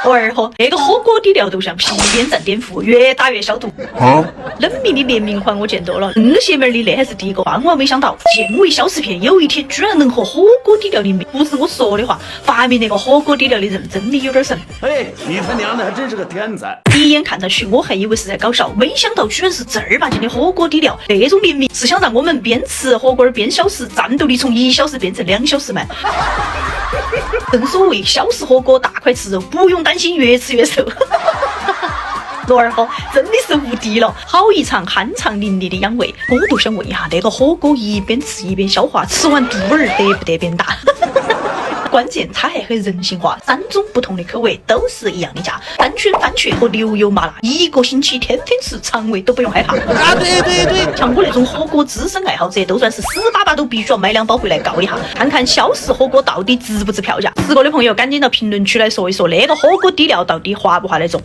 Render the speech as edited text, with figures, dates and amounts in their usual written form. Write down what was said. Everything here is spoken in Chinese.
二货，那个火锅底料都像皮鞭蘸碘伏，越打越消毒。冷明的连明环我见多了，邪门的那还是第一个。万万没想到，健胃消食片有一天居然能和火锅底料联名。不是我说的话，发明那个火锅底料的人真的有点神。哎，你他娘的还真是个天才！第一眼看上去，我还以为是在搞笑，没想到居然是正儿八经的火锅底料。那种联名是想让我们边吃火锅边消食，战斗力从1小时变成2小时吗？正所谓小时火锅大块吃肉，不用担心越吃越瘦。罗二号真的是无敌了，好一场酣畅淋漓的养胃。我都想问一下，那个火锅一边吃一边消化，吃完肚儿得不得变大？关键它还很人性化，3种不同的口味都是一样的价，单圈番茄和牛油麻辣，1个星期天天吃，肠胃都不用害怕啊！对，像我那种火锅资深爱好者，都算是死巴巴都必须要买2包回来告一下，看看消食火锅到底值不值票价。吃过的朋友赶紧到评论区来说一说，那个火锅底料到底划不划得中？